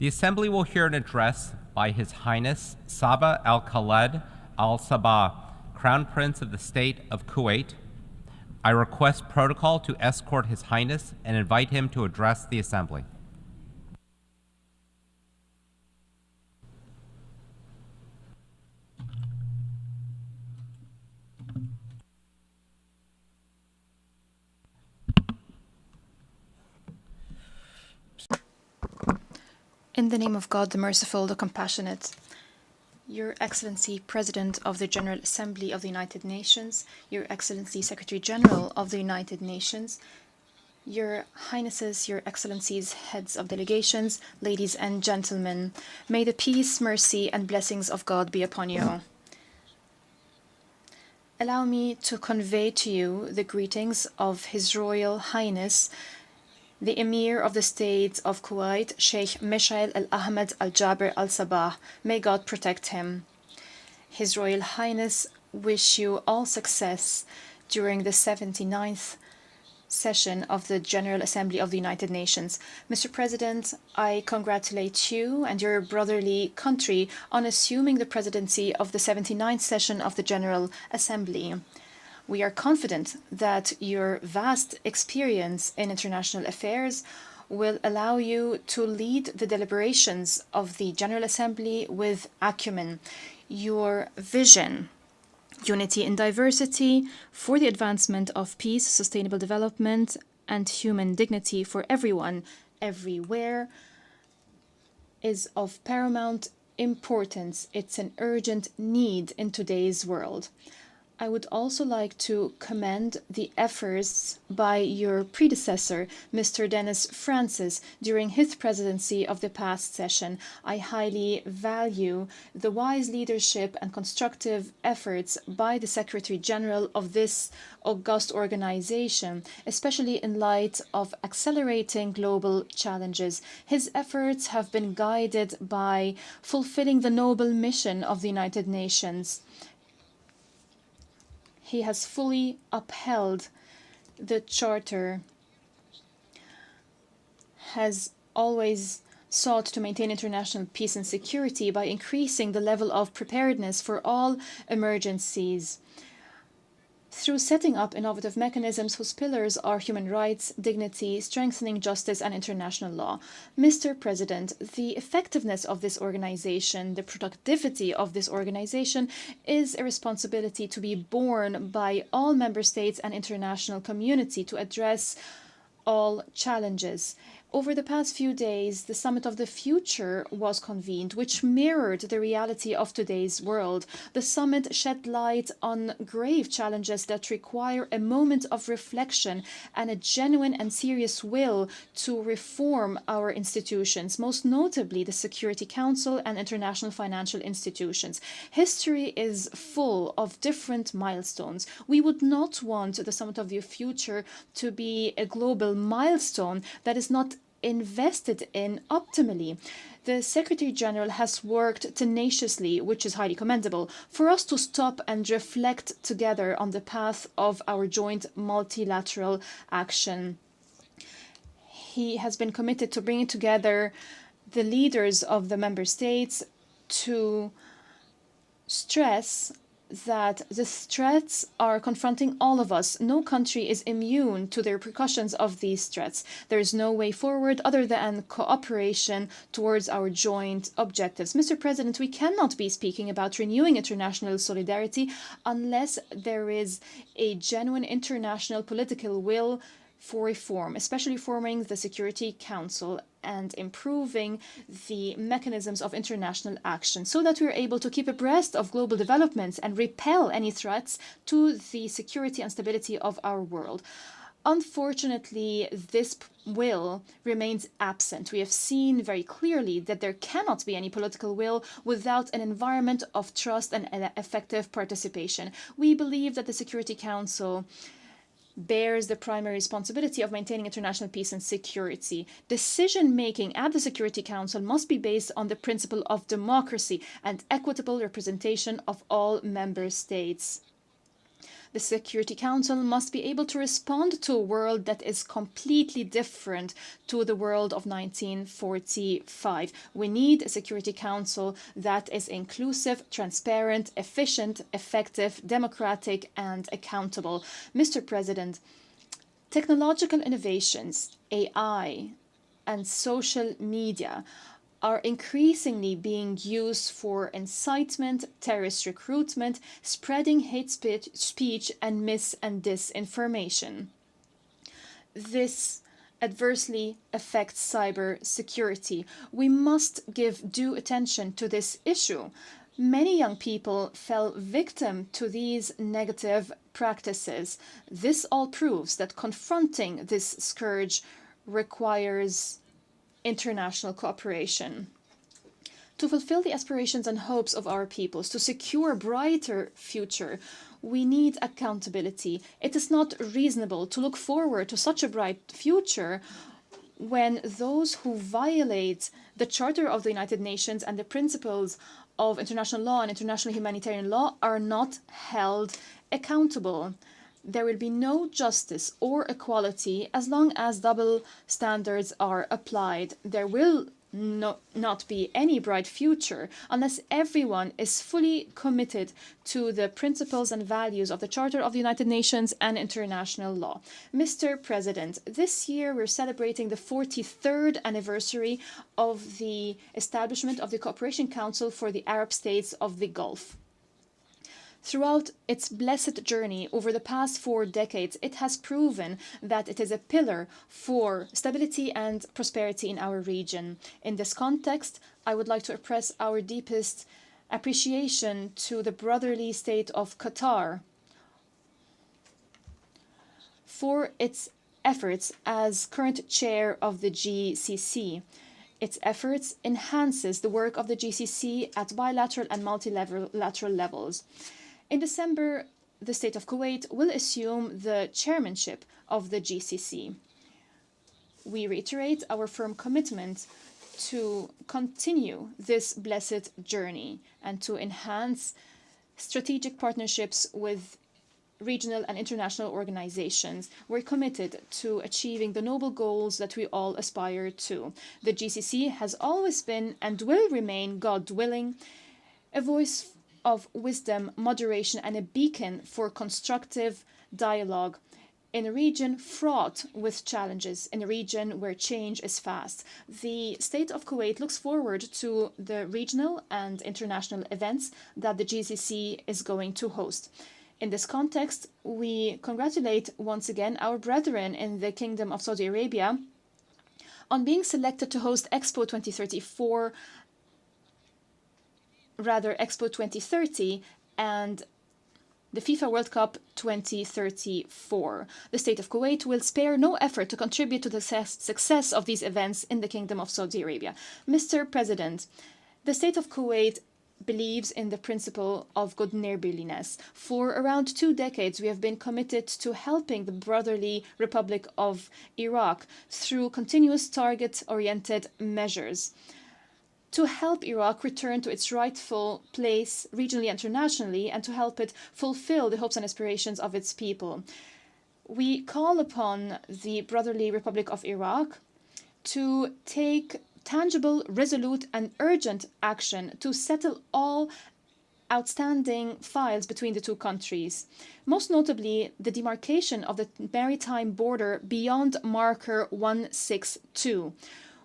The Assembly will hear an address by His Highness Sabah Al-Khaled Al-Sabah, Crown Prince of the State of Kuwait. I request protocol to escort His Highness and invite him to address the Assembly. In the name of God, the Merciful, the Compassionate, Your Excellency, President of the General Assembly of the United Nations, Your Excellency, Secretary General of the United Nations, Your Highnesses, Your Excellencies, Heads of Delegations, ladies and gentlemen, may the peace, mercy, and blessings of God be upon you. Allow me to convey to you the greetings of His Royal Highness, the Emir of the State of Kuwait, Sheikh Mishael Al-Ahmed Al-Jaber Al-Sabah. May God protect him. His Royal Highness wish you all success during the 79th session of the General Assembly of the United Nations. Mr. President, I congratulate you and your brotherly country on assuming the presidency of the 79th session of the General Assembly. We are confident that your vast experience in international affairs will allow you to lead the deliberations of the General Assembly with acumen. Your vision, unity in diversity, for the advancement of peace, sustainable development, and human dignity for everyone, everywhere, is of paramount importance. It's an urgent need in today's world. I would also like to commend the efforts by your predecessor, Mr. Dennis Francis, during his presidency of the past session. I highly value the wise leadership and constructive efforts by the Secretary General of this august organization, especially in light of accelerating global challenges. His efforts have been guided by fulfilling the noble mission of the United Nations. He has fully upheld the Charter, has always sought to maintain international peace and security by increasing the level of preparedness for all emergencies, through setting up innovative mechanisms whose pillars are human rights, dignity, strengthening justice, and international law. Mr. President, the effectiveness of this organization, the productivity of this organization, is a responsibility to be borne by all member states and international community to address all challenges. Over the past few days, the Summit of the Future was convened, which mirrored the reality of today's world. The summit shed light on grave challenges that require a moment of reflection and a genuine and serious will to reform our institutions, most notably the Security Council and international financial institutions. History is full of different milestones. We would not want the Summit of the Future to be a global milestone that is not invested in optimally. The Secretary General has worked tenaciously, which is highly commendable, for us to stop and reflect together on the path of our joint multilateral action. He has been committed to bringing together the leaders of the member states to stress that the threats are confronting all of us. No country is immune to the repercussions of these threats. There is no way forward other than cooperation towards our joint objectives. Mr. President, we cannot be speaking about renewing international solidarity unless there is a genuine international political will for reform, especially reforming the Security Council and improving the mechanisms of international action so that we're able to keep abreast of global developments and repel any threats to the security and stability of our world. Unfortunately, this will remains absent. We have seen very clearly that there cannot be any political will without an environment of trust and effective participation. We believe that the Security Council bears the primary responsibility of maintaining international peace and security. Decision-making at the Security Council must be based on the principle of democracy and equitable representation of all member states. The Security Council must be able to respond to a world that is completely different to the world of 1945. We need a Security Council that is inclusive, transparent, efficient, effective, democratic, and accountable. Mr. President, technological innovations, AI, and social media are increasingly being used for incitement, terrorist recruitment, spreading hate speech, and mis- and disinformation. This adversely affects cyber security. We must give due attention to this issue. Many young people fell victim to these negative practices. This all proves that confronting this scourge requires international cooperation. To fulfill the aspirations and hopes of our peoples, to secure a brighter future, we need accountability. It is not reasonable to look forward to such a bright future when those who violate the Charter of the United Nations and the principles of international law and international humanitarian law are not held accountable. There will be no justice or equality as long as double standards are applied. There will not be any bright future unless everyone is fully committed to the principles and values of the Charter of the United Nations and international law. Mr. President, this year we're celebrating the 43rd anniversary of the establishment of the Cooperation Council for the Arab States of the Gulf. Throughout its blessed journey over the past 4 decades, it has proven that it is a pillar for stability and prosperity in our region. In this context, I would like to express our deepest appreciation to the brotherly state of Qatar for its efforts as current chair of the GCC. Its efforts enhances the work of the GCC at bilateral and multilateral levels. In December, the State of Kuwait will assume the chairmanship of the GCC. We reiterate our firm commitment to continue this blessed journey and to enhance strategic partnerships with regional and international organizations. We're committed to achieving the noble goals that we all aspire to. The GCC has always been and will remain, God willing, a voice of wisdom, moderation, and a beacon for constructive dialogue in a region fraught with challenges, in a region where change is fast. The State of Kuwait looks forward to the regional and international events that the GCC is going to host. In this context, we congratulate once again our brethren in the Kingdom of Saudi Arabia on being selected to host Expo 2030 and the FIFA World Cup 2034. The State of Kuwait will spare no effort to contribute to the success of these events in the Kingdom of Saudi Arabia. Mr. President, the State of Kuwait believes in the principle of good neighborliness. For around 2 decades, we have been committed to helping the brotherly Republic of Iraq through continuous target-oriented measures to help Iraq return to its rightful place regionally and internationally, and to help it fulfill the hopes and aspirations of its people. We call upon the brotherly Republic of Iraq to take tangible, resolute, and urgent action to settle all outstanding files between the two countries, most notably the demarcation of the maritime border beyond marker 162.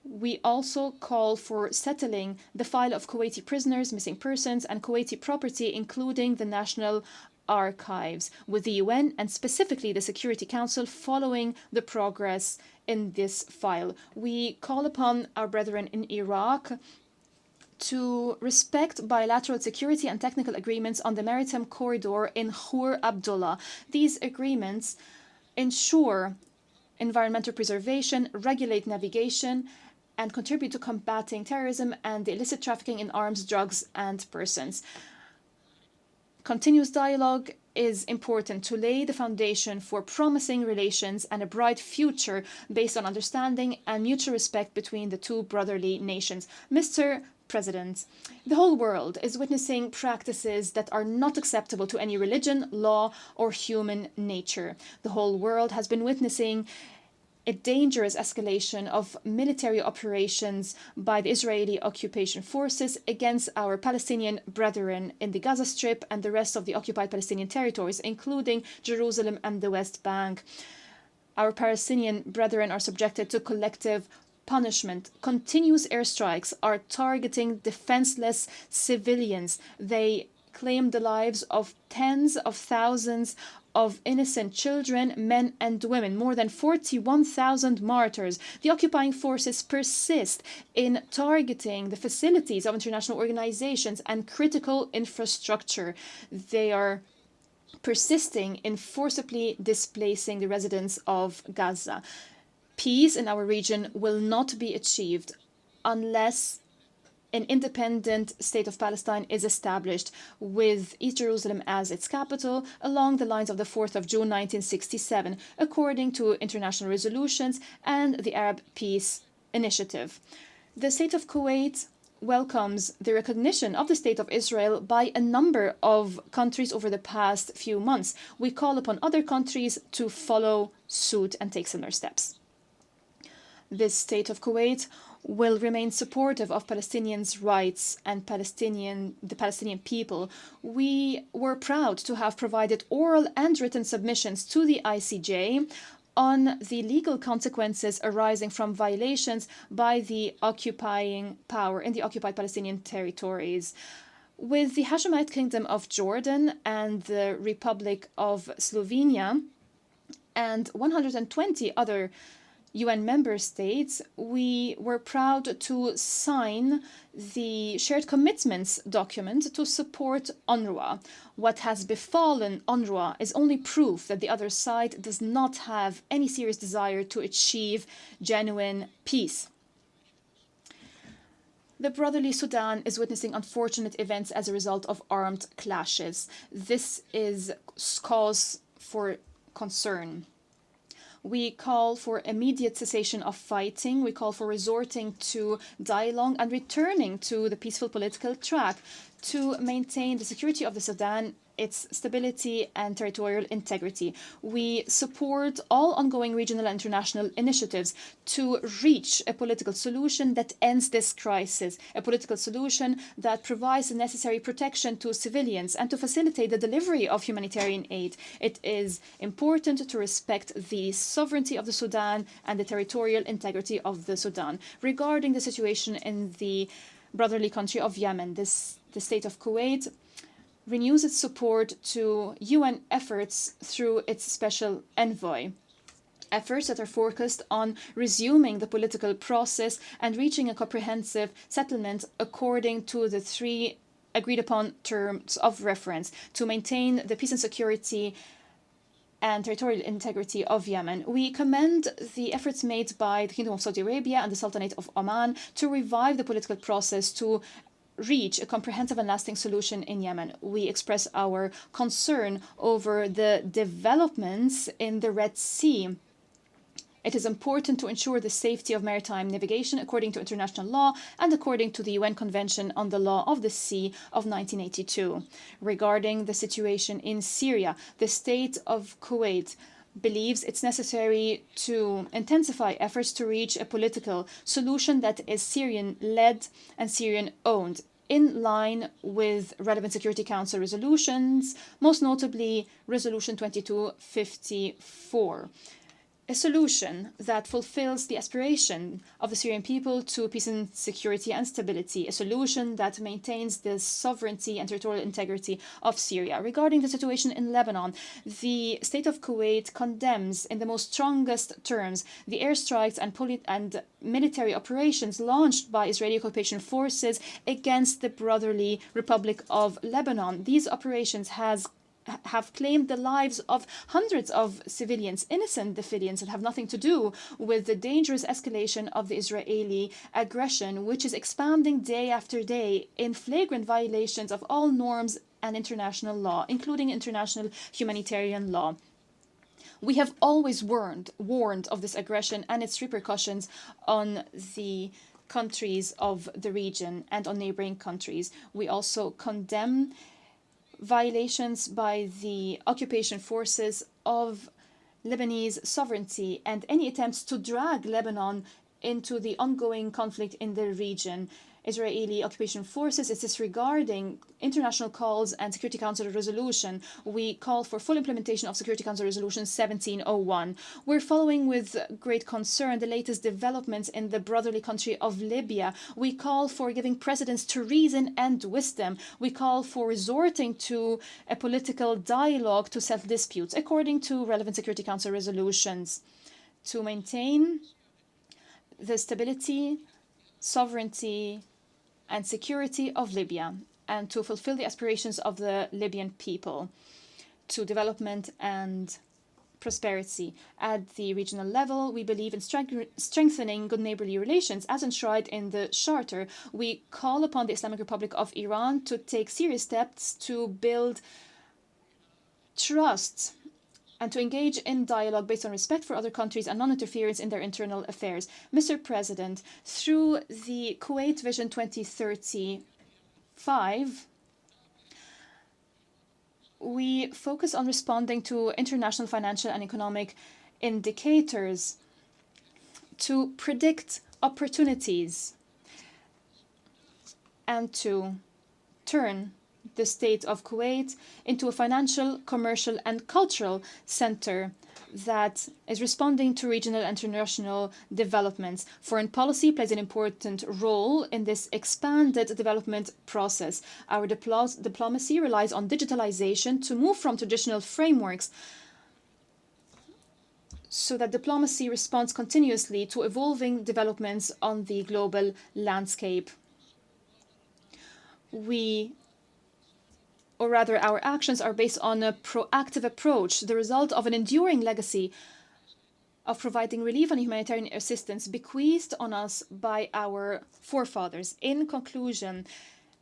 We also call for settling the file of Kuwaiti prisoners, missing persons, and Kuwaiti property, including the National Archives, with the UN and specifically the Security Council following the progress in this file. We call upon our brethren in Iraq to respect bilateral security and technical agreements on the maritime corridor in Khor Abdullah. These agreements ensure environmental preservation, regulate navigation, and contribute to combating terrorism and the illicit trafficking in arms, drugs, and persons. Continuous dialogue is important to lay the foundation for promising relations and a bright future based on understanding and mutual respect between the two brotherly nations. Mr. President. The whole world is witnessing practices that are not acceptable to any religion, law, or human nature. The whole world has been witnessing a dangerous escalation of military operations by the Israeli occupation forces against our Palestinian brethren in the Gaza Strip and the rest of the occupied Palestinian territories, including Jerusalem and the West Bank. Our Palestinian brethren are subjected to collective punishment. Continuous airstrikes are targeting defenseless civilians. They claim the lives of tens of thousands of innocent children, men and women, more than 41,000 martyrs. The occupying forces persist in targeting the facilities of international organizations and critical infrastructure. They are persisting in forcibly displacing the residents of Gaza. Peace in our region will not be achieved unless an independent state of Palestine is established with East Jerusalem as its capital along the lines of the 4th of June 1967, according to international resolutions and the Arab Peace Initiative. The state of Kuwait welcomes the recognition of the State of Israel by a number of countries over the past few months. We call upon other countries to follow suit and take similar steps. This state of Kuwait will remain supportive of Palestinians' rights and the Palestinian people. We were proud to have provided oral and written submissions to the ICJ on the legal consequences arising from violations by the occupying power in the occupied Palestinian territories. With the Hashemite Kingdom of Jordan and the Republic of Slovenia and 120 other UN member states, we were proud to sign the shared commitments document to support UNRWA. What has befallen UNRWA is only proof that the other side does not have any serious desire to achieve genuine peace. The brotherly Sudan is witnessing unfortunate events as a result of armed clashes. This is cause for concern. We call for immediate cessation of fighting. We call for resorting to dialogue and returning to the peaceful political track to maintain the security of the Sudan, its stability and territorial integrity. We support all ongoing regional and international initiatives to reach a political solution that ends this crisis, a political solution that provides the necessary protection to civilians and to facilitate the delivery of humanitarian aid. It is important to respect the sovereignty of the Sudan and the territorial integrity of the Sudan. Regarding the situation in the brotherly country of Yemen, the state of Kuwait renews its support to UN efforts through its special envoy. Efforts that are focused on resuming the political process and reaching a comprehensive settlement according to the 3 agreed upon terms of reference to maintain the peace and security and territorial integrity of Yemen. We commend the efforts made by the Kingdom of Saudi Arabia and the Sultanate of Oman to revive the political process to reach a comprehensive and lasting solution in Yemen. We express our concern over the developments in the Red Sea. It is important to ensure the safety of maritime navigation according to international law and according to the UN Convention on the Law of the Sea of 1982. Regarding the situation in Syria, the state of Kuwait believes it's necessary to intensify efforts to reach a political solution that is Syrian-led and Syrian-owned, in line with relevant Security Council resolutions, most notably Resolution 2254. A solution that fulfills the aspiration of the Syrian people to peace and security and stability, a solution that maintains the sovereignty and territorial integrity of Syria. Regarding the situation in Lebanon, the state of Kuwait condemns in the most strongest terms the airstrikes and military operations launched by Israeli occupation forces against the brotherly Republic of Lebanon. These operations have claimed the lives of hundreds of civilians, innocent civilians that have nothing to do with the dangerous escalation of the Israeli aggression, which is expanding day after day in flagrant violations of all norms and international law, including international humanitarian law. We have always warned of this aggression and its repercussions on the countries of the region and on neighboring countries. We also condemn violations by the occupation forces of Lebanese sovereignty and any attempts to drag Lebanon into the ongoing conflict in the region. Israeli occupation forces is disregarding international calls and Security Council resolution. We call for full implementation of Security Council Resolution 1701. We're following with great concern the latest developments in the brotherly country of Libya. We call for giving precedence to reason and wisdom. We call for resorting to a political dialogue to settle disputes according to relevant Security Council resolutions to maintain the stability, sovereignty, and security of Libya, and to fulfill the aspirations of the Libyan people to development and prosperity. At the regional level, we believe in strengthening good neighborly relations as enshrined in the Charter. We call upon the Islamic Republic of Iran to take serious steps to build trust and to engage in dialogue based on respect for other countries and non-interference in their internal affairs. Mr. President, through the Kuwait Vision 2035, we focus on responding to international financial and economic indicators to predict opportunities and to turn the state of Kuwait into a financial, commercial, and cultural center that is responding to regional and international developments. Foreign policy plays an important role in this expanded development process. Our diplomacy relies on digitalization to move from traditional frameworks so that diplomacy responds continuously to evolving developments on the global landscape. Our actions are based on a proactive approach, the result of an enduring legacy of providing relief and humanitarian assistance bequeathed on us by our forefathers. In conclusion,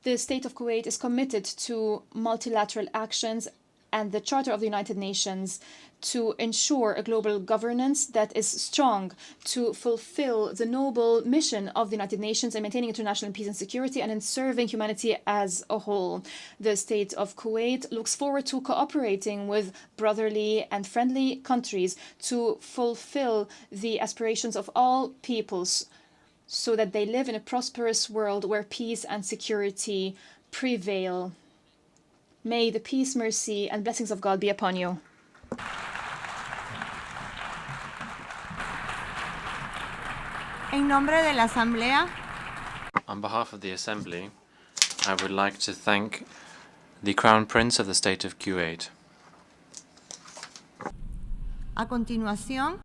the State of Kuwait is committed to multilateral actions and the Charter of the United Nations to ensure a global governance that is strong to fulfill the noble mission of the United Nations in maintaining international peace and security and in serving humanity as a whole. The State of Kuwait looks forward to cooperating with brotherly and friendly countries to fulfill the aspirations of all peoples so that they live in a prosperous world where peace and security prevail. May the peace, mercy, and blessings of God be upon you. En nombre de la Asamblea, on behalf of the Assembly, I would like to thank the Crown Prince of the State of Kuwait. a continuación,